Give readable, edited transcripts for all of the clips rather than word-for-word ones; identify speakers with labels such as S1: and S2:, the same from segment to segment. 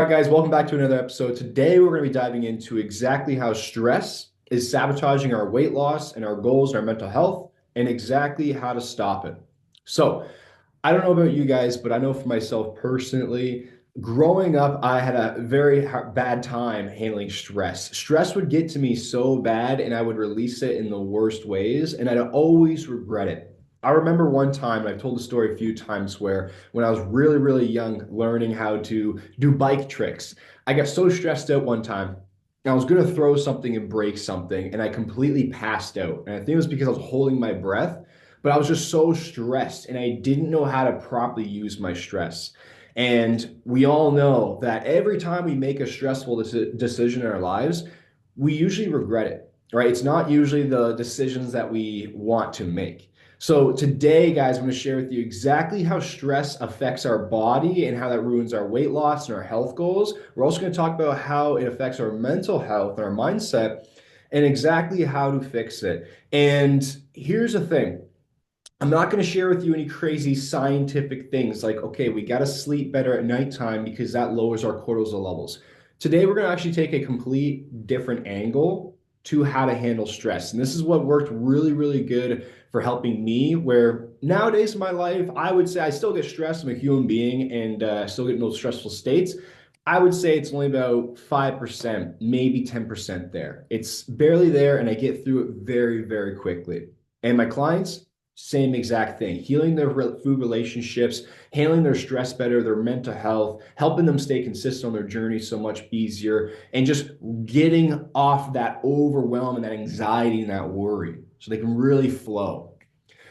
S1: All right, guys, welcome back to another episode. Today, we're going to be diving into exactly how stress is sabotaging our weight loss and our goals and our mental health, and exactly how to stop it. So, I don't know about you guys, but I know for myself personally, growing up, I had a very bad time handling stress. Stress would get to me so bad, and I would release it in the worst ways, and I'd always regret it. I remember one time, and I've told the story a few times, where when I was really, really young, learning how to do bike tricks, I got so stressed out one time. I was going to throw something and break something, and I completely passed out. And I think it was because I was holding my breath, but I was just so stressed and I didn't know how to properly use my stress. And we all know that every time we make a stressful decision in our lives, we usually regret it, right? It's not usually the decisions that we want to make. So today, guys, I'm going to share with you exactly how stress affects our body and how that ruins our weight loss and our health goals. We're also going to talk about how it affects our mental health and our mindset and exactly how to fix it. And here's the thing. I'm not going to share with you any crazy scientific things like, okay, we got to sleep better at nighttime because that lowers our cortisol levels. Today, we're going to actually take a complete different angle to how to handle stress. And this is what worked really, really good for helping me, where nowadays in my life, I would say I still get stressed. I'm a human being and still get in those stressful states. I would say it's only about 5%, maybe 10% there. It's barely there, and I get through it very, very quickly. And my clients, same exact thing. Healing their food relationships, handling their stress better, their mental health, helping them stay consistent on their journey so much easier, and just getting off that overwhelm and that anxiety and that worry so they can really flow.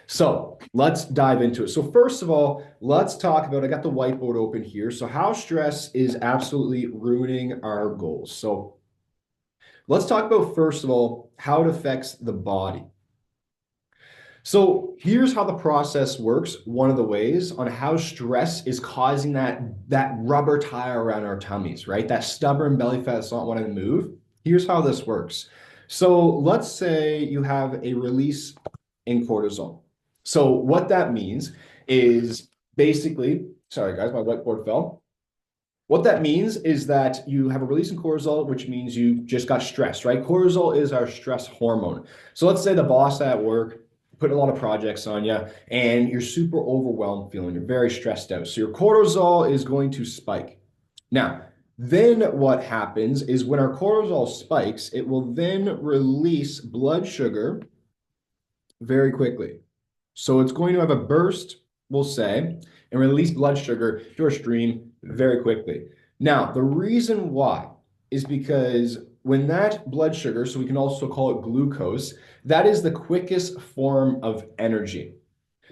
S1: So let's dive into it. So first of all, let's talk about, I got the whiteboard open here. So how stress is absolutely ruining our goals. So let's talk about, first of all, how it affects the body. So here's how the process works. One of the ways on how stress is causing that rubber tire around our tummies, right? That stubborn belly fat that's not wanting to move. Here's how this works. So let's say you have a release in cortisol. So what that means is basically, sorry guys, my whiteboard fell. What that means is that you have a release in cortisol, which means you just got stressed, right? Cortisol is our stress hormone. So let's say the boss at work put a lot of projects on you and you're super overwhelmed feeling, you're very stressed out. So your cortisol is going to spike. Now, then what happens is when our cortisol spikes, it will then release blood sugar very quickly. So it's going to have a burst, we'll say, and release blood sugar to our stream very quickly. Now, the reason why is because when that blood sugar, so we can also call it glucose, that is the quickest form of energy.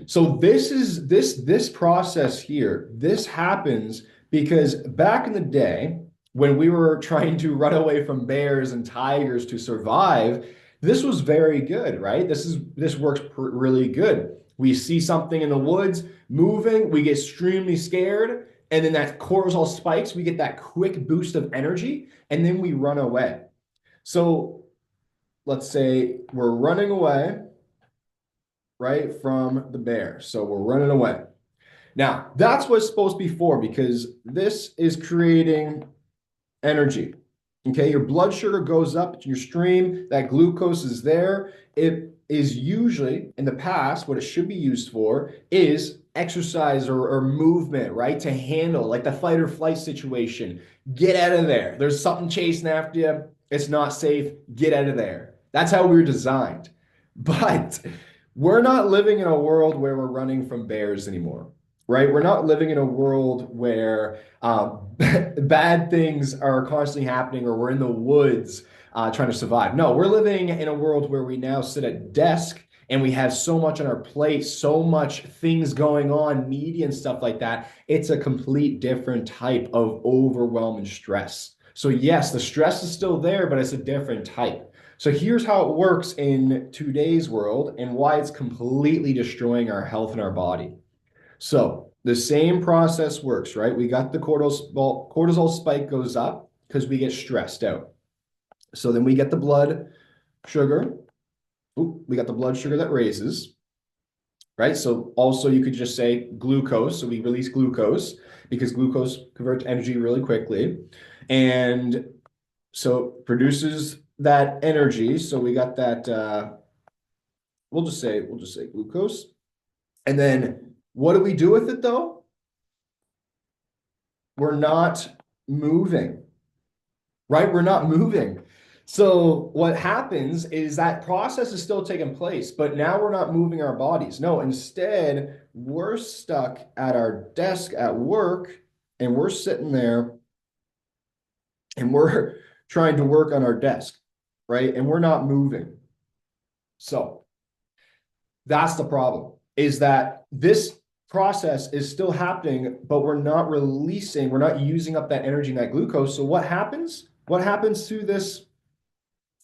S1: So this process here, this happens because back in the day, when we were trying to run away from bears and tigers to survive, this was very good, right? This works really good. We see something in the woods moving, we get extremely scared, and then that cortisol spikes, we get that quick boost of energy, and then we run away. So let's say we're running away, right, from the bear. So we're running away. Now, that's what it's supposed to be for because this is creating energy. Okay, your blood sugar goes up to your stream, that glucose is there. It is usually, in the past, what it should be used for is exercise or movement, right? To handle like the fight or flight situation. Get out of there. There's something chasing after you. It's not safe. Get out of there. That's how we were designed. But we're not living in a world where we're running from bears anymore, right? We're not living in a world where bad things are constantly happening or we're in the woods trying to survive. No, we're living in a world where we now sit at a desk and we have so much on our plate, so much things going on, media and stuff like that. It's a complete different type of overwhelm and stress. So yes, the stress is still there, but it's a different type. So here's how it works in today's world and why it's completely destroying our health and our body. So the same process works, right? We got the cortisol spike goes up because we get stressed out. So then we get the blood sugar. Ooh, we got the blood sugar that raises. right? So also you could just say glucose. So we release glucose because glucose converts energy really quickly. And so produces that energy. So we got that, we'll just say glucose. And then what do we do with it though? We're not moving, right? We're not moving. So what happens is that process is still taking place, but now we're not moving our bodies. No, instead, we're stuck at our desk at work and we're sitting there and we're trying to work on our desk, right? And we're not moving. So that's the problem, is that this process is still happening, but we're not releasing, we're not using up that energy and that glucose. So what happens? What happens to this?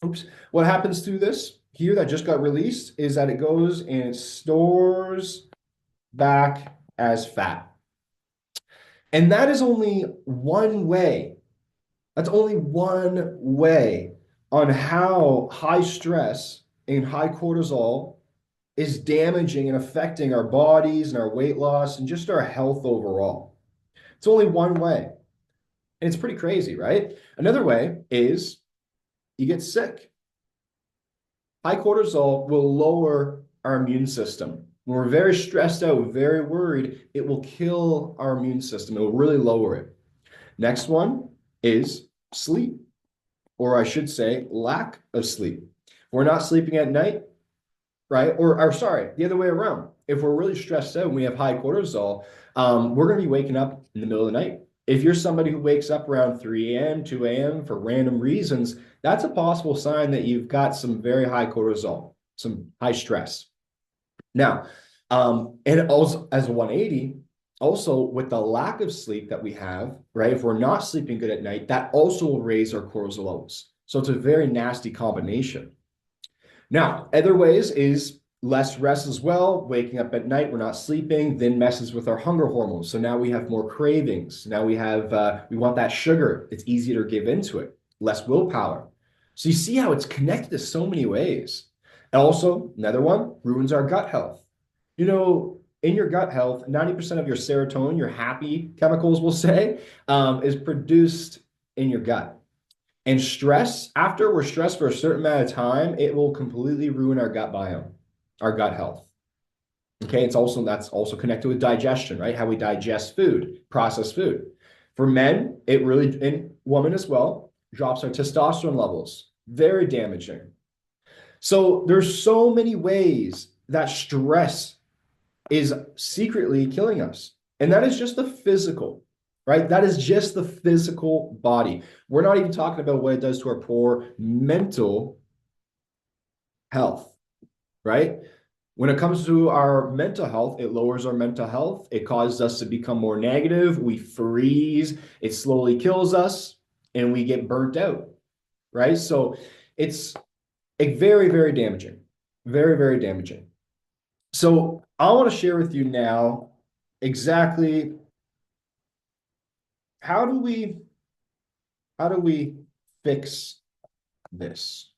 S1: Oops. What happens to this here that just got released is that it goes and it stores back as fat. And that is only one way. That's only one way on how high stress and high cortisol is damaging and affecting our bodies and our weight loss and just our health overall. It's only one way. And it's pretty crazy, right? Another way is you get sick. High cortisol will lower our immune system. When we're very stressed out, very worried, it will kill our immune system. It will really lower it. Next one is sleep, or I should say lack of sleep. We're not sleeping at night, right? Or sorry, the other way around. If we're really stressed out and we have high cortisol, we're going to be waking up in the middle of the night. If you're somebody who wakes up around 3 a.m., 2 a.m. for random reasons, that's a possible sign that you've got some very high cortisol, some high stress. Now, and also as a 180, also with the lack of sleep that we have, right? If we're not sleeping good at night, that also will raise our cortisol levels. So it's a very nasty combination. Now, other ways is less rest as well. Waking up at night, we're not sleeping, then messes with our hunger hormones. So now we have more cravings. Now we have, we want that sugar. It's easier to give into it, less willpower. So you see how it's connected to so many ways. And also, another one, ruins our gut health. You know, in your gut health, 90% of your serotonin, your happy chemicals, we'll say, is produced in your gut. And stress, after we're stressed for a certain amount of time, it will completely ruin our gut biome, our gut health. Okay, that's also connected with digestion, right? How we digest food, processed food. For men, it really, and women as well, drops our testosterone levels. Very damaging. So there's so many ways that stress is secretly killing us. And that is just the physical, right? That is just the physical body. We're not even talking about what it does to our poor mental health, right? When it comes to our mental health, it lowers our mental health. It causes us to become more negative. We freeze. It slowly kills us and we get burnt out, right? So it's very, very damaging. Very, very damaging. So I want to share with you now exactly how do we fix this?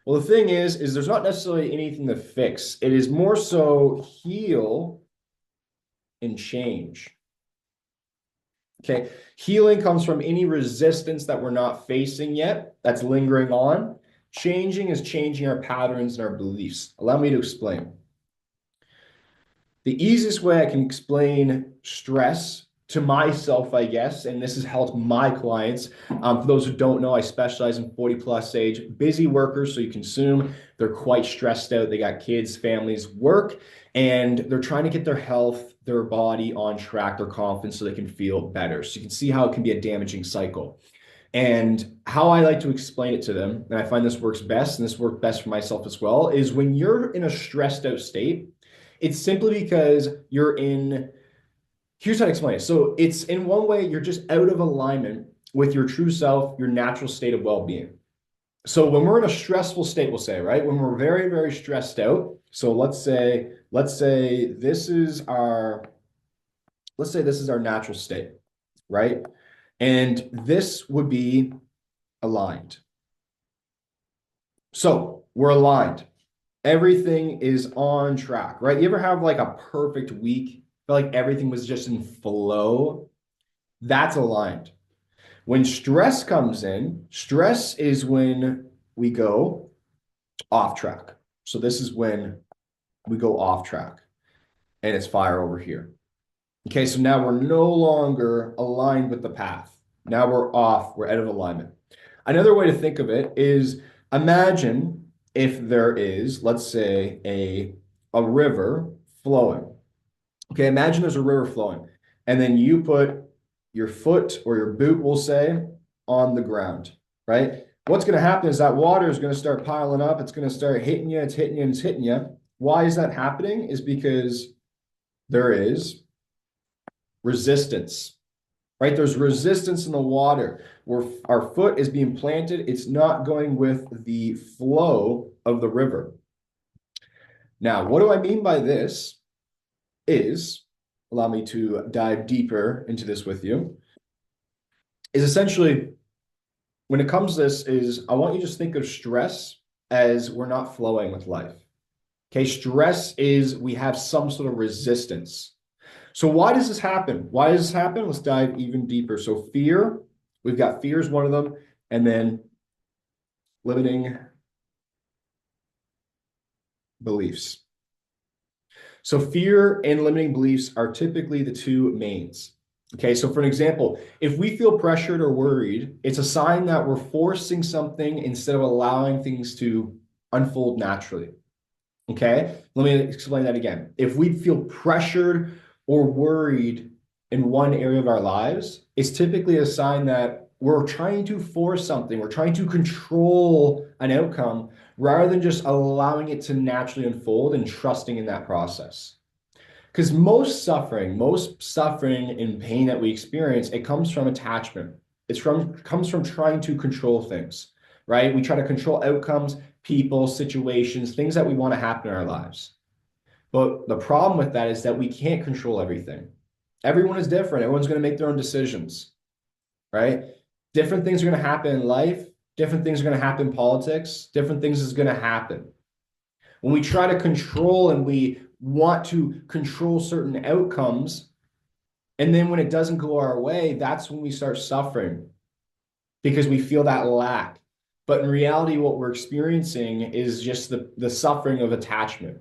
S1: Well, the thing is there's not necessarily anything to fix. It is more so heal and change. Okay, healing comes from any resistance that we're not facing yet, that's lingering on. Changing is changing our patterns and our beliefs. Allow me to explain. The easiest way I can explain stress to myself, I guess, and this has helped my clients. For those who don't know, I specialize in 40 plus age, busy workers. So you consume, they're quite stressed out. They got kids, families, work, and they're trying to get their health, their body on track, their confidence so they can feel better. So you can see how it can be a damaging cycle. And how I like to explain it to them, and I find this works best, and this worked best for myself as well, is when you're in a stressed out state, it's simply because you're in, here's how to explain it. So it's in one way, you're just out of alignment with your true self, your natural state of well-being. So when we're in a stressful state, we'll say, right? When we're very, very stressed out. So let's say this is our natural state, right? And this would be aligned. So we're aligned. Everything is on track, right? You ever have like a perfect week? Feel like everything was just in flow? That's aligned. When stress comes in, stress is when we go off track. So this is when we go off track and it's fire over here. Okay, so now we're no longer aligned with the path. Now we're off, we're out of alignment. Another way to think of it is imagine if there is, let's say, a river flowing. Okay, imagine there's a river flowing, and then you put your foot or your boot, we'll say, on the ground, right? What's going to happen is that water is going to start piling up. It's going to start hitting you. It's hitting you. And it's hitting you. Why is that happening? Is because there is resistance, right? There's resistance in the water where our foot is being planted. It's not going with the flow of the river. Now, what do I mean by this is, allow me to dive deeper into this with you, is essentially when it comes to this is I want you to just think of stress as we're not flowing with life. Okay, stress is we have some sort of resistance. So why does this happen? Why does this happen? Let's dive even deeper. So fear, we've got fear is one of them, and then limiting beliefs. So fear and limiting beliefs are typically the two mains. Okay, so for an example, if we feel pressured or worried, it's a sign that we're forcing something instead of allowing things to unfold naturally. Okay, let me explain that again. If we feel pressured or worried in one area of our lives, it's typically a sign that we're trying to force something, we're trying to control an outcome rather than just allowing it to naturally unfold and trusting in that process. Because most suffering and pain that we experience, it comes from attachment. Comes from trying to control things, right? We try to control outcomes, people, situations, things that we want to happen in our lives. But the problem with that is that we can't control everything. Everyone is different. Everyone's going to make their own decisions, right? Different things are going to happen in life. Different things are going to happen in politics. Different things is going to happen. When we try to control and we want to control certain outcomes, and then when it doesn't go our way, that's when we start suffering because we feel that lack. But in reality, what we're experiencing is just the suffering of attachment.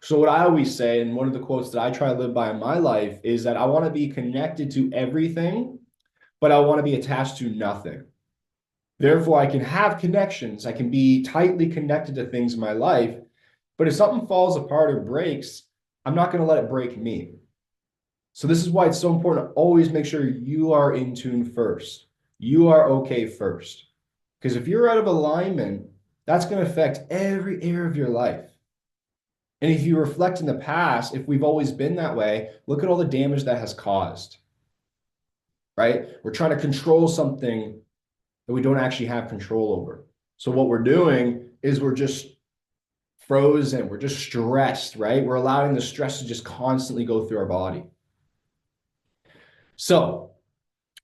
S1: So what I always say, and one of the quotes that I try to live by in my life is that I want to be connected to everything, but I want to be attached to nothing. Therefore, I can have connections. I can be tightly connected to things in my life, but if something falls apart or breaks, I'm not going to let it break me. So this is why it's so important to always make sure you are in tune first. You are okay first. Because if you're out of alignment, that's going to affect every area of your life. And if you reflect in the past, if we've always been that way, look at all the damage that has caused, right? We're trying to control something that we don't actually have control over. So what we're doing is we're just frozen, we're just stressed, right? We're allowing the stress to just constantly go through our body. So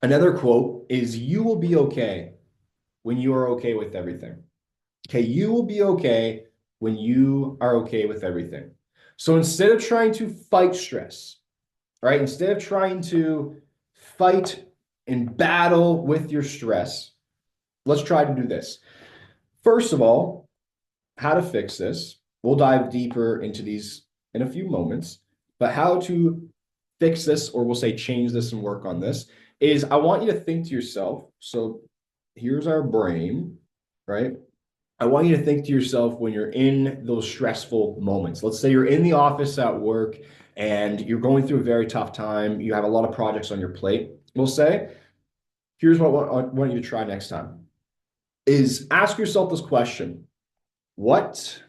S1: another quote is, you will be okay when you are okay with everything. Okay, you will be okay when you are okay with everything. So instead of trying to fight stress, right? Instead of trying to fight and battle with your stress, let's try to do this. First of all, how to fix this. We'll dive deeper into these in a few moments, but how to fix this, or we'll say change this and work on this, is I want you to think to yourself. So here's our brain, right? I want you to think to yourself when you're in those stressful moments. Let's say you're in the office at work and you're going through a very tough time. You have a lot of projects on your plate. We'll say, here's what I want you to try next time, is ask yourself this question. What,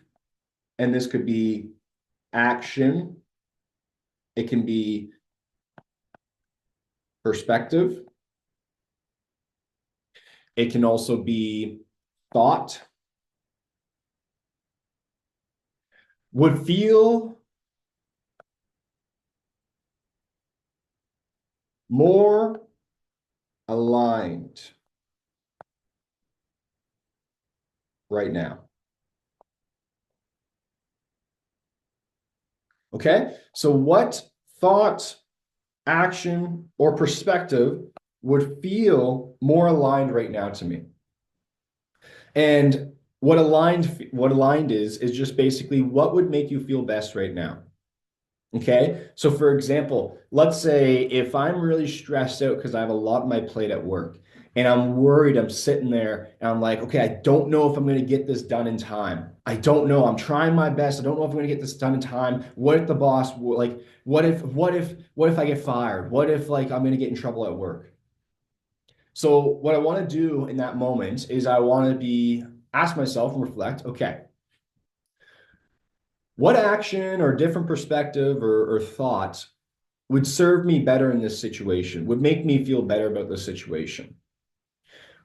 S1: and this could be action, it can be perspective, it can also be thought, would feel more aligned right now. Okay. So what thought, action, or perspective would feel more aligned right now to me? And what aligned is just basically what would make you feel best right now. Okay. So for example, let's say if I'm really stressed out because I have a lot on my plate at work and I'm worried, I'm sitting there and I'm like, okay, I don't know if I'm going to get this done in time. I don't know. I'm trying my best. I don't know if I'm going to get this done in time. What if the boss, like, what if I get fired? What if like I'm going to get in trouble at work? So what I want to do in that moment is I want to ask myself and reflect, okay, what action or different perspective or thought would serve me better in this situation, would make me feel better about this situation?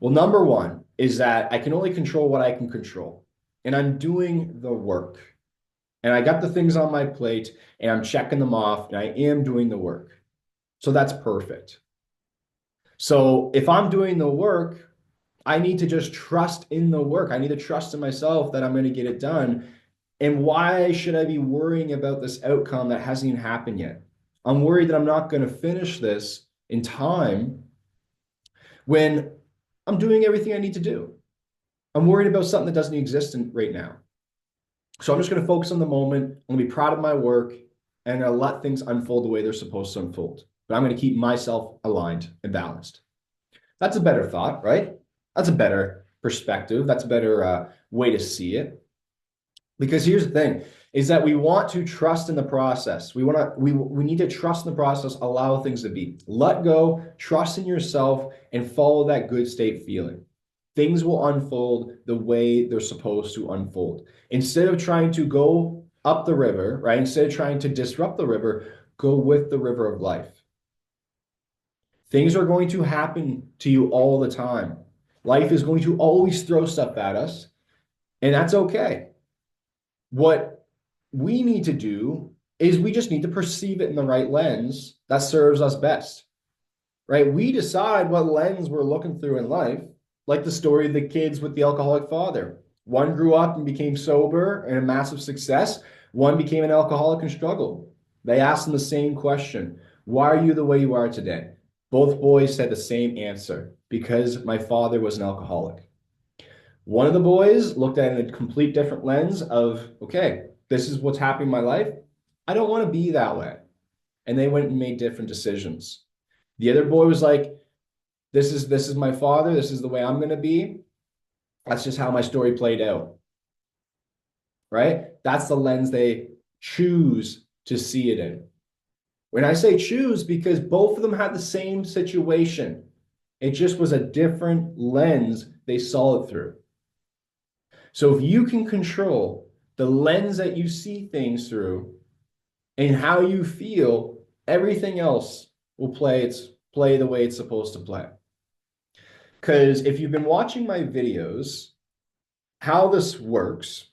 S1: Well, number one is that I can only control what I can control, and I'm doing the work. And I got the things on my plate, and I'm checking them off, and I am doing the work. So that's perfect. So if I'm doing the work, I need to just trust in the work. I need to trust in myself that I'm going to get it done. And why should I be worrying about this outcome that hasn't even happened yet? I'm worried that I'm not going to finish this in time when I'm doing everything I need to do. I'm worried about something that doesn't exist right now. So I'm just going to focus on the moment. I'm going to be proud of my work and I'll let things unfold the way they're supposed to unfold. But I'm going to keep myself aligned and balanced. That's a better thought, right? That's a better perspective. That's a better way to see it. Because here's the thing, is that we want to trust in the process. We need to trust in the process, allow things to be. Let go, trust in yourself, and follow that good state feeling. Things will unfold the way they're supposed to unfold. Instead of trying to go up the river, right? Instead of trying to disrupt the river, go with the river of life. Things are going to happen to you all the time. Life is going to always throw stuff at us, and that's okay. What we need to do is we just need to perceive it in the right lens that serves us best, right? We decide what lens we're looking through in life, like the story of the kids with the alcoholic father. One grew up and became sober and a massive success. One became an alcoholic and struggled. They asked him the same question. Why are you the way you are today? Both boys said the same answer, because my father was an alcoholic. One of the boys looked at it in a complete different lens of, okay, this is what's happening in my life. I don't want to be that way. And they went and made different decisions. The other boy was like, this is my father. This is the way I'm going to be. That's just how my story played out. Right? That's the lens they choose to see it in. When I say choose, because both of them had the same situation. It just was a different lens they saw it through. So if you can control the lens that you see things through and how you feel, everything else will play the way it's supposed to play. Because if you've been watching my videos, how this works,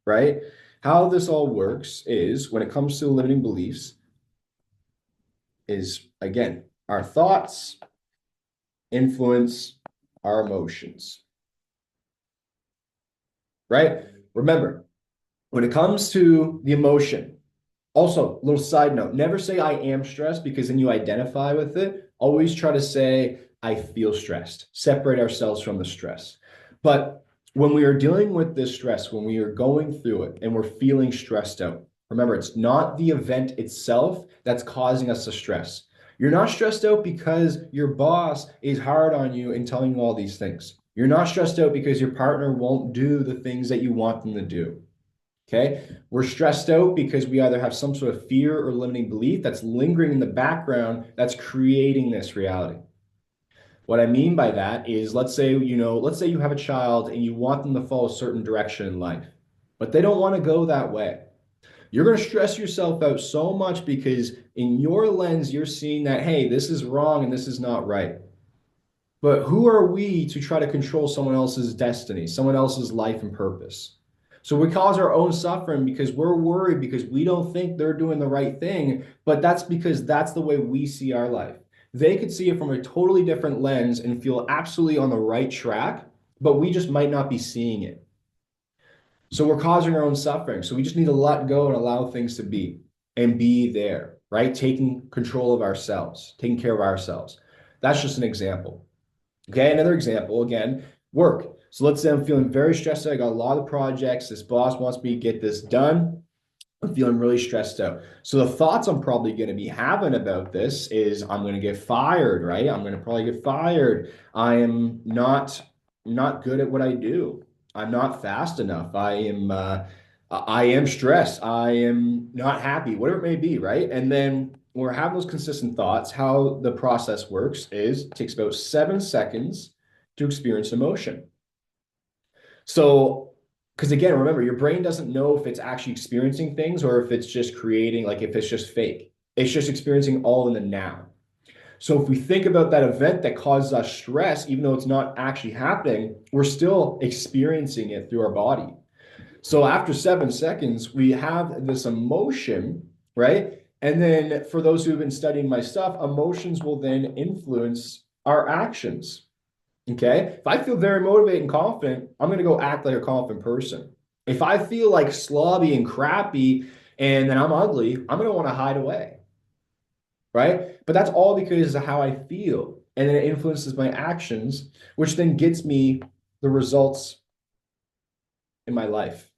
S1: right? How this all works is when it comes to limiting beliefs is, again, our thoughts influence our emotions, right? Remember, when it comes to the emotion, also, little side note, never say I am stressed because then you identify with it. Always try to say I feel stressed. Separate ourselves from the stress. But when we are dealing with this stress, when we are going through it and we're feeling stressed out, remember, it's not the event itself that's causing us to stress. You're not stressed out because your boss is hard on you and telling you all these things. You're not stressed out because your partner won't do the things that you want them to do. Okay. We're stressed out because we either have some sort of fear or limiting belief that's lingering in the background that's creating this reality. What I mean by that is, let's say you have a child and you want them to follow a certain direction in life, but they don't want to go that way. You're going to stress yourself out so much because in your lens, you're seeing that, hey, this is wrong and this is not right. But who are we to try to control someone else's destiny, someone else's life and purpose? So we cause our own suffering because we're worried because we don't think they're doing the right thing, but that's because that's the way we see our life. They could see it from a totally different lens and feel absolutely on the right track, but we just might not be seeing it. So we're causing our own suffering. So we just need to let go and allow things to be and be there, right? Taking control of ourselves, taking care of ourselves. That's just an example. Okay, another example, again, work. So let's say I'm feeling very stressed out. I got a lot of projects. This boss wants me to get this done. I'm feeling really stressed out. So the thoughts I'm probably going to be having about this is I'm going to get fired, right? I'm going to probably get fired. I am not good at what I do. I'm not fast enough. I am stressed. I am not happy, whatever it may be, right? And then when we're having those consistent thoughts, how the process works is it takes about 7 seconds to experience emotion. So, because again, remember, your brain doesn't know if it's actually experiencing things or if it's just creating, like if it's just fake. It's just experiencing all in the now. So if we think about that event that causes us stress, even though it's not actually happening, we're still experiencing it through our body. So after 7 seconds, we have this emotion, right? And then for those who have been studying my stuff, emotions will then influence our actions. Okay. If I feel very motivated and confident, I'm going to go act like a confident person. If I feel like slobby and crappy and then I'm ugly, I'm going to want to hide away. Right. But that's all because of how I feel. And then it influences my actions, which then gets me the results in my life.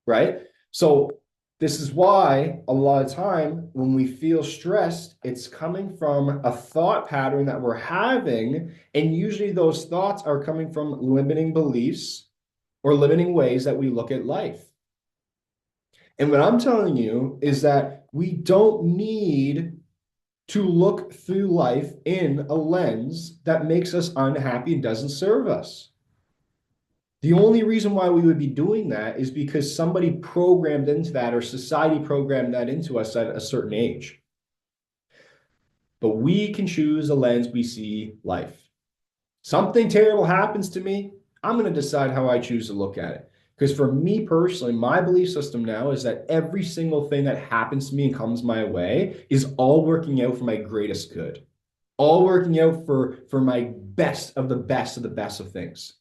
S1: Right. So this is why a lot of time when we feel stressed, it's coming from a thought pattern that we're having. And usually those thoughts are coming from limiting beliefs or limiting ways that we look at life. And what I'm telling you is that we don't need to look through life in a lens that makes us unhappy and doesn't serve us. The only reason why we would be doing that is because somebody programmed into that or society programmed that into us at a certain age. But we can choose a lens we see life. Something terrible happens to me, I'm going to decide how I choose to look at it. Because for me personally, my belief system now is that every single thing that happens to me and comes my way is all working out for my greatest good. All working out for my best of the best of the best of things.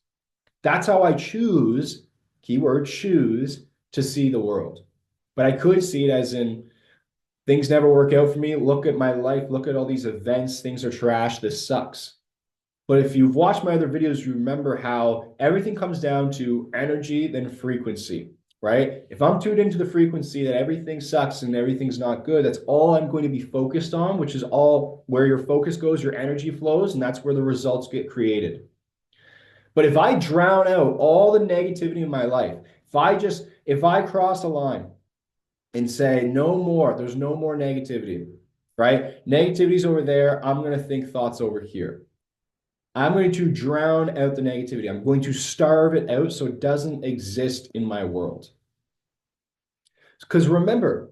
S1: That's how I choose, keyword choose, to see the world. But I could see it as in things never work out for me. Look at my life. Look at all these events. Things are trash. This sucks. But if you've watched my other videos, you remember how everything comes down to energy, then frequency, right? If I'm tuned into the frequency that everything sucks and everything's not good, that's all I'm going to be focused on, which is all where your focus goes, your energy flows, and that's where the results get created. But if I drown out all the negativity in my life, if I cross a line and say, no more, there's no more negativity, right? Negativity's over there. I'm going to think thoughts over here. I'm going to drown out the negativity. I'm going to starve it out so it doesn't exist in my world. Because remember,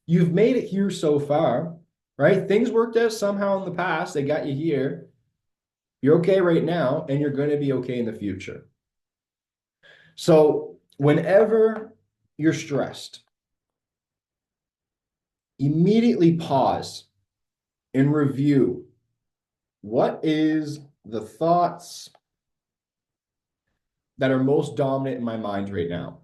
S1: you've made it here so far, right? Things worked out somehow in the past. They got you here. You're okay right now, and you're going to be okay in the future. So whenever you're stressed, immediately pause and review what is the thoughts that are most dominant in my mind right now.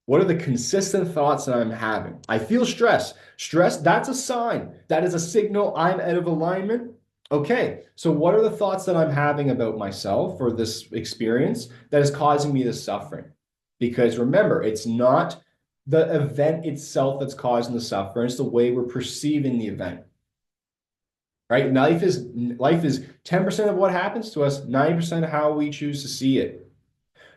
S1: What are the consistent thoughts that I'm having? I feel stress. Stress, that's a sign. That is a signal I'm out of alignment. Okay, so what are the thoughts that I'm having about myself or this experience that is causing me this suffering? Because remember, it's not the event itself that's causing the suffering, it's the way we're perceiving the event. Right? Life is 10% of what happens to us, 90% of how we choose to see it.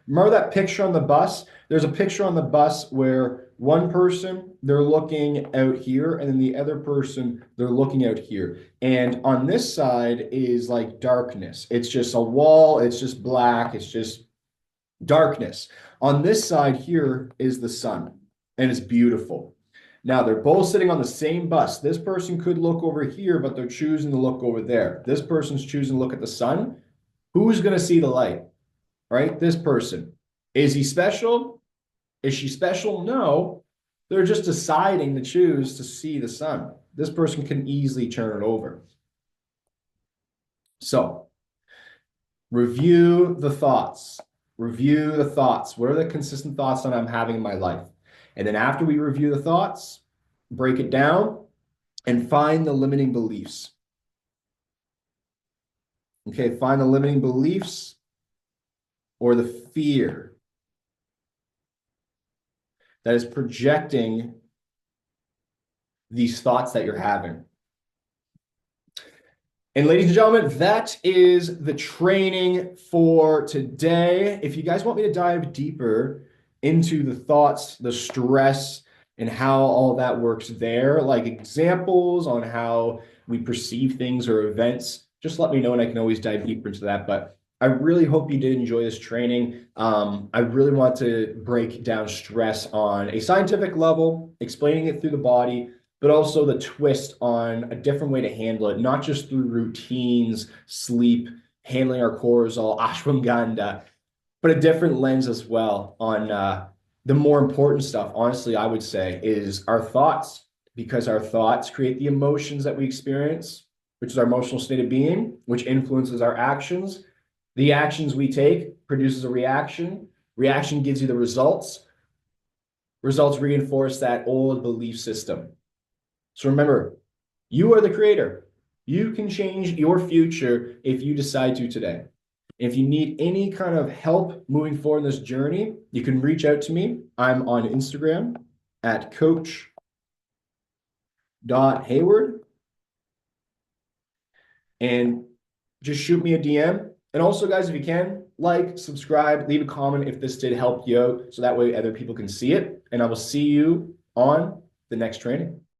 S1: Remember that picture on the bus? There's a picture on the bus where one person, they're looking out here, and then the other person, they're looking out here. And on this side is like darkness. It's just a wall, it's just black, it's just darkness. On this side here is the sun, and it's beautiful. Now, they're both sitting on the same bus. This person could look over here, but they're choosing to look over there. This person's choosing to look at the sun. Who's going to see the light? Right? This person. Is he special? Is she special? No. They're just deciding to choose to see the sun. This person can easily turn it over. So, review the thoughts. review the thoughts. What are the consistent thoughts that I'm having in my life? And then after we review the thoughts, break it down and find the limiting beliefs. Okay, find the limiting beliefs or the fear that is projecting these thoughts that you're having. And ladies and gentlemen, that is the training for today. If you guys want me to dive deeper into the thoughts, the stress, and how all that works there, like examples on how we perceive things or events, just let me know and I can always dive deeper into that. But I really hope you did enjoy this training. I really want to break down stress on a scientific level, explaining it through the body, but also the twist on a different way to handle it, not just through routines, sleep, handling our cortisol, ashwagandha, but a different lens as well on the more important stuff, honestly, I would say, is our thoughts, because our thoughts create the emotions that we experience, which is our emotional state of being, which influences our actions. The actions we take produces a reaction. Reaction gives you the results. Results reinforce that old belief system. So remember, you are the creator. You can change your future if you decide to today. If you need any kind of help moving forward in this journey, you can reach out to me. I'm on Instagram at coach.hayward. And just shoot me a DM. And also, guys, if you can, like, subscribe, leave a comment if this did help you out, so that way other people can see it. And I will see you on the next training.